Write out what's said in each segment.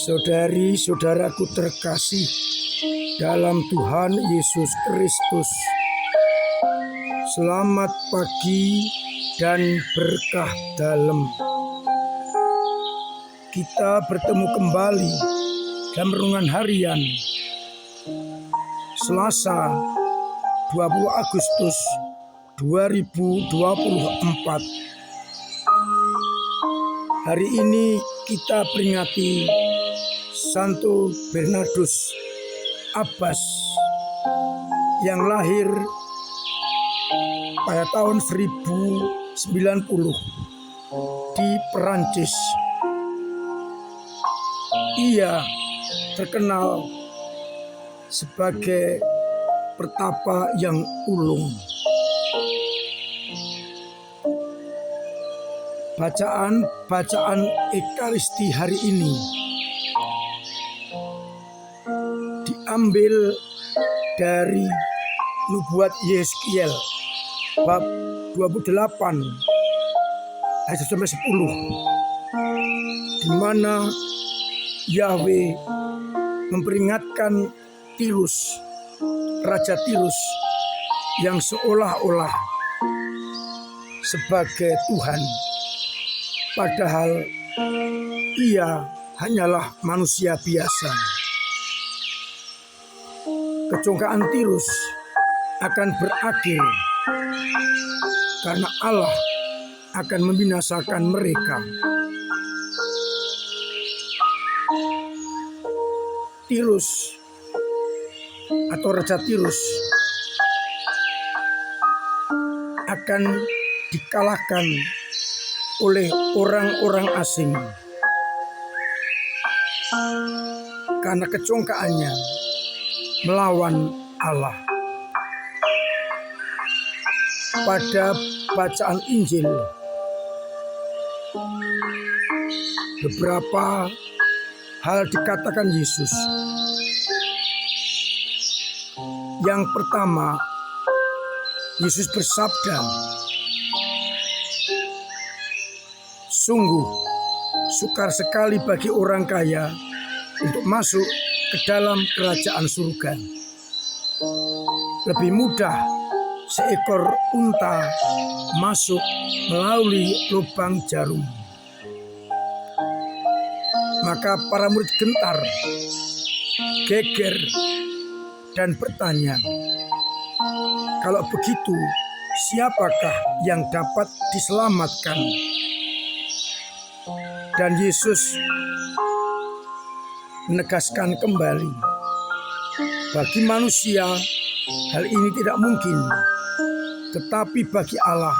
Saudari-saudaraku terkasih dalam Tuhan Yesus Kristus, selamat pagi dan berkah dalam. Kita bertemu kembali dalam renungan harian Selasa 20 Agustus 2024. Hari ini kita peringati Santo Bernardus Abbas yang lahir pada tahun 1090 di Perancis. Ia terkenal sebagai pertapa yang ulung. Bacaan Ekaristi hari ini diambil dari Nubuat Yeskiel bab 28 ayat 10, di mana Yahweh memperingatkan Tirus, Raja Tirus yang seolah-olah sebagai Tuhan, padahal ia hanyalah manusia biasa. Kecongkaan Tirus akan berakhir karena Allah akan membinasakan mereka. Tirus atau Raja Tirus akan dikalahkan oleh orang-orang asing karena kecongkaannya melawan Allah. Pada bacaan Injil, beberapa hal dikatakan Yesus. Yang pertama, Yesus bersabda, "Sungguh sukar sekali bagi orang kaya untuk masuk ke dalam kerajaan surga. Lebih mudah seekor unta masuk melalui lubang jarum." Maka para murid gentar, geger, dan bertanya, "Kalau begitu, siapakah yang dapat diselamatkan?" Dan Yesus menegaskan kembali, bagi manusia hal ini tidak mungkin, tetapi bagi Allah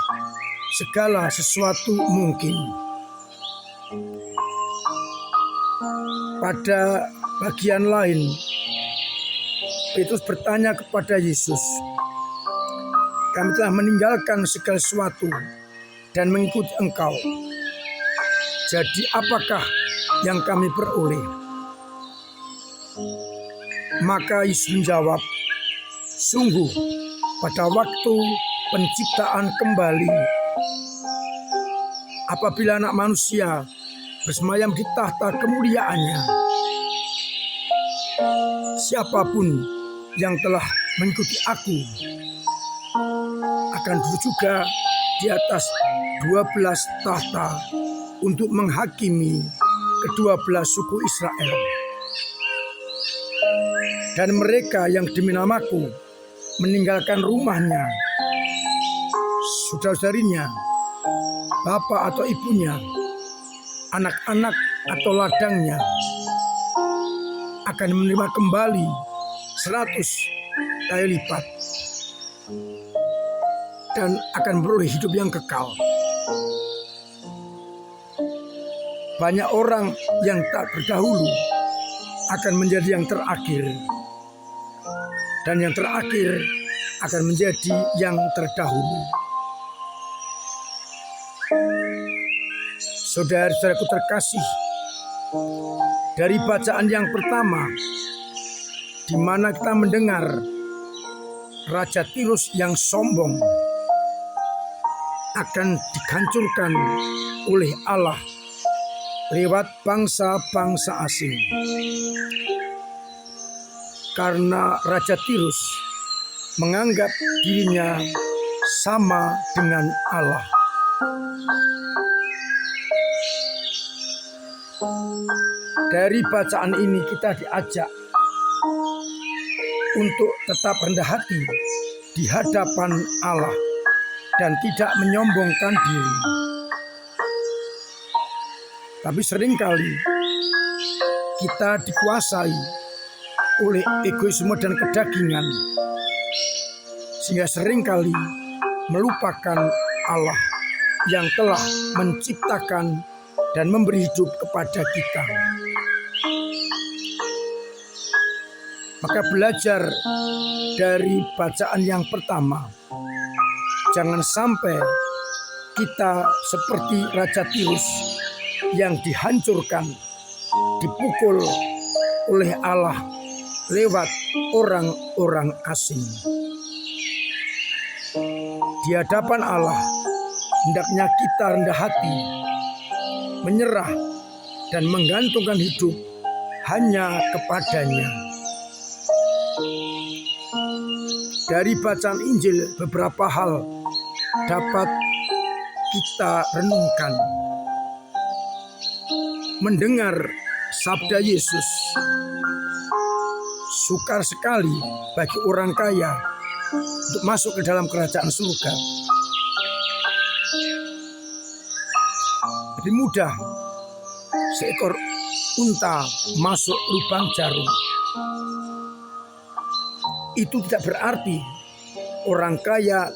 segala sesuatu mungkin. Pada bagian lain, Petrus bertanya kepada Yesus, "Kami telah meninggalkan segala sesuatu dan mengikuti Engkau. Jadi apakah yang kami peroleh?" Maka Yesus menjawab, "Sungguh pada waktu penciptaan kembali, apabila Anak Manusia bersemayam di tahta kemuliaannya, siapapun yang telah mengikuti Aku akan duduk juga di atas 12 tahta untuk menghakimi ke-12 suku Israel. Dan mereka yang demi namaku meninggalkan rumahnya, saudara-saudarinya, bapak atau ibunya, anak-anak atau ladangnya, akan menerima kembali 100 kali lipat dan akan beroleh hidup yang kekal. Banyak orang yang tak berdahulu akan menjadi yang terakhir, dan yang terakhir akan menjadi yang terdahulu." Saudara-saudaraku terkasih, dari bacaan yang pertama, di mana kita mendengar Raja Tirus yang sombong akan dihancurkan oleh Allah lewat bangsa-bangsa asing. Karena Raja Tirus menganggap dirinya sama dengan Allah. Dari bacaan ini kita diajak untuk tetap rendah hati di hadapan Allah dan tidak menyombongkan diri. Tapi seringkali kita dikuasai oleh egoisme dan kedagingan, sehingga seringkali melupakan Allah yang telah menciptakan dan memberi hidup kepada kita. Maka belajar dari bacaan yang pertama, jangan sampai kita seperti Raja Tirus yang dihancurkan, dipukul oleh Allah lewat orang-orang asing. Di hadapan Allah, hendaknya kita rendah hati, menyerah dan menggantungkan hidup hanya kepadanya. Dari bacaan Injil, beberapa hal dapat kita renungkan. Mendengar sabda Yesus, sukar sekali bagi orang kaya untuk masuk ke dalam kerajaan surga. Lebih mudah seekor unta masuk lubang jarum. Itu tidak berarti orang kaya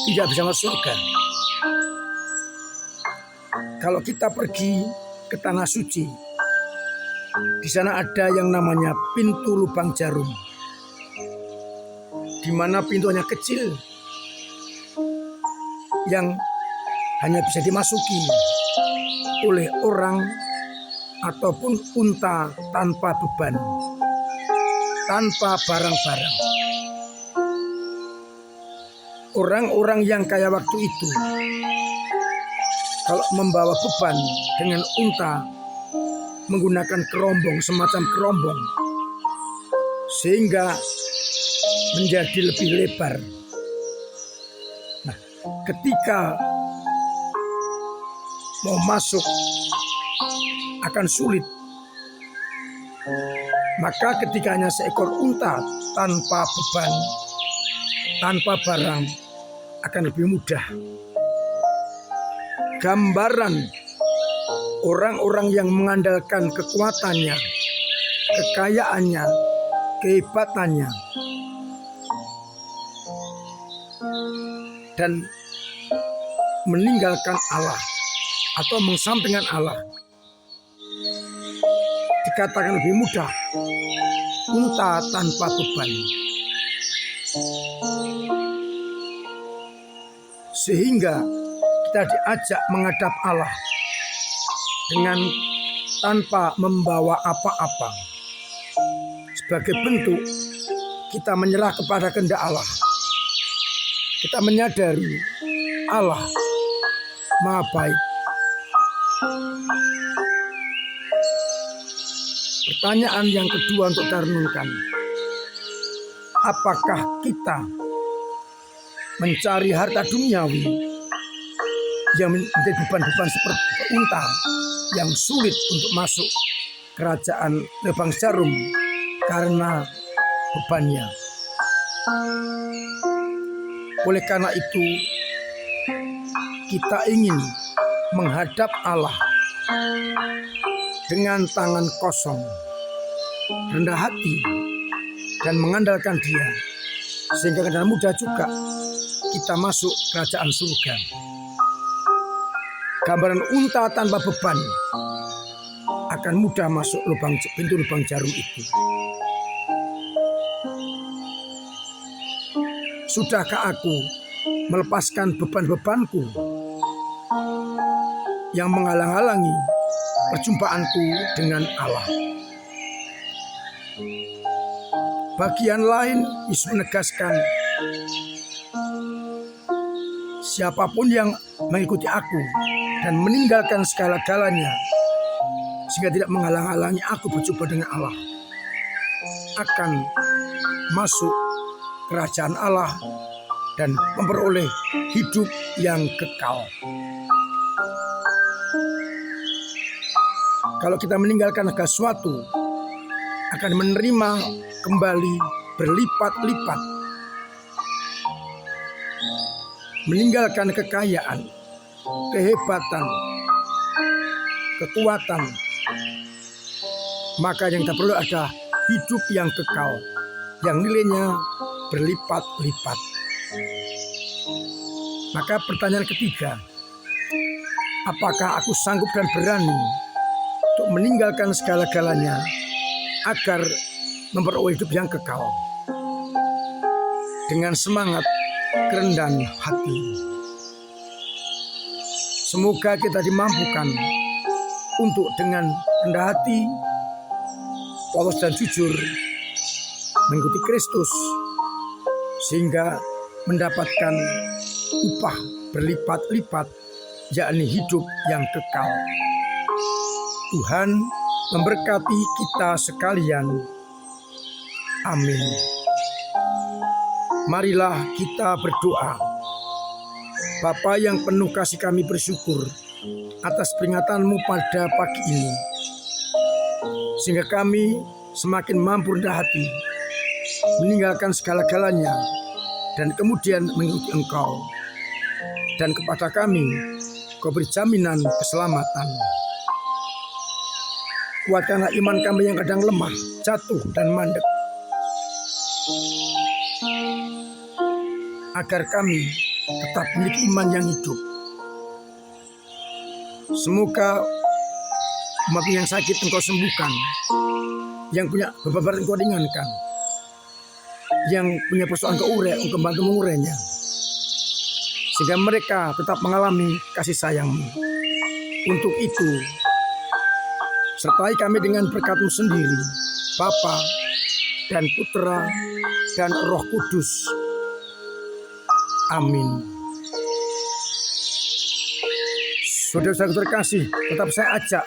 tidak bisa masuk surga. Kalau kita pergi ke tanah suci, di sana ada yang namanya pintu lubang jarum, di mana pintunya kecil yang hanya bisa dimasuki oleh orang ataupun unta tanpa beban, tanpa barang-barang. Orang-orang yang kaya waktu itu, kalau membawa beban dengan unta, menggunakan kerombong, semacam kerombong, sehingga menjadi lebih lebar. Nah, ketika mau masuk akan sulit. Maka ketika hanya seekor unta tanpa beban, tanpa barang, akan lebih mudah. Gambaran orang-orang yang mengandalkan kekuatannya, kekayaannya, kehebatannya, dan meninggalkan Allah atau mengesampingkan Allah, dikatakan lebih mudah unta tanpa beban. Sehingga kita diajak menghadap Allah dengan tanpa membawa apa-apa. Sebagai bentuk kita menyerah kepada kehendak Allah. Kita menyadari Allah Maha baik. Pertanyaan yang kedua untuk kita renungkan, apakah kita mencari harta duniawi yang menjadi beban-beban seperti unta yang sulit untuk masuk kerajaan lubang jarum karena bebannya? Oleh karena itu, kita ingin menghadap Allah dengan tangan kosong, rendah hati, dan mengandalkan Dia, sehingga dengan mudah juga kita masuk kerajaan surga. Gambaran unta tanpa beban akan mudah masuk pintu lubang jarum itu. Sudahkah aku melepaskan beban-bebanku yang menghalang-halangi perjumpaanku dengan Allah? Bagian lain Yesus menegaskan, siapapun yang mengikuti aku dan meninggalkan segala-galanya sehingga tidak menghalang-halangi aku berjumpa dengan Allah, akan masuk kerajaan Allah dan memperoleh hidup yang kekal. Kalau kita meninggalkan segala sesuatu, akan menerima kembali berlipat-lipat. Meninggalkan kekayaan, kehebatan, kekuatan, maka yang kita perlu ada hidup yang kekal, yang nilainya berlipat-lipat. Maka pertanyaan ketiga, apakah aku sanggup dan berani untuk meninggalkan segala-galanya agar memperoleh hidup yang kekal dengan semangat kerendahan hati. Semoga kita dimampukan untuk dengan rendah hati, polos dan jujur mengikuti Kristus, sehingga mendapatkan upah berlipat-lipat, yakni hidup yang kekal. Tuhan memberkati kita sekalian. Amin. Marilah kita berdoa. Bapa yang penuh kasih, kami bersyukur atas peringatan-Mu pada pagi ini, sehingga kami semakin mampu rendah hati, meninggalkan segala-galanya, dan kemudian mengikuti Engkau. Dan kepada kami, Kau beri jaminan keselamatan. Kuatkanlah iman kami yang kadang lemah, jatuh, dan mandek, agar kami tetap memiliki iman yang hidup. Semoga umat yang sakit Engkau sembuhkan, yang punya beban Engkau ringankan, yang punya persoalan Engkau bantu mengurainya, sehingga mereka tetap mengalami kasih sayang-Mu. Untuk itu, sertai kami dengan berkat-Mu sendiri, Bapa dan Putra dan Roh Kudus. Amin. Saudara-saudara terkasih, tetap saya ajak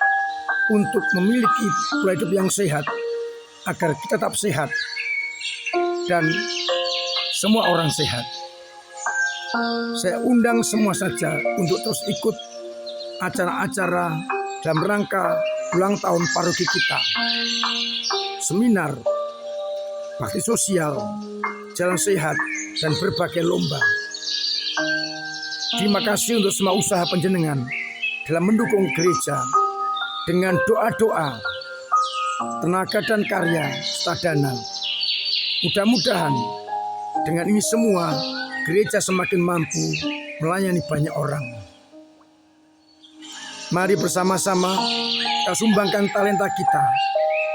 untuk memiliki pola hidup yang sehat, agar kita tetap sehat dan semua orang sehat. Saya undang semua saja untuk terus ikut acara-acara dalam rangka ulang tahun paroki kita, seminar, bakti sosial, jalan sehat, dan berbagai lomba. Terima kasih untuk semua usaha panjenengan dalam mendukung gereja dengan doa-doa, tenaga dan karya serta dana. Mudah-mudahan dengan ini semua gereja semakin mampu melayani banyak orang. Mari bersama-sama kita sumbangkan talenta kita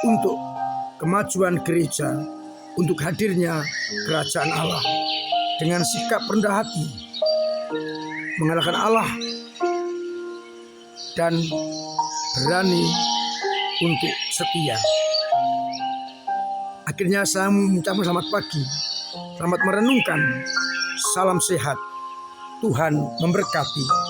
untuk kemajuan gereja, untuk hadirnya kerajaan Allah dengan sikap rendah hati, mengalahkan Allah, dan berani untuk setia. Akhirnya saya mengucapkan selamat pagi, selamat merenungkan, salam sehat, Tuhan memberkati.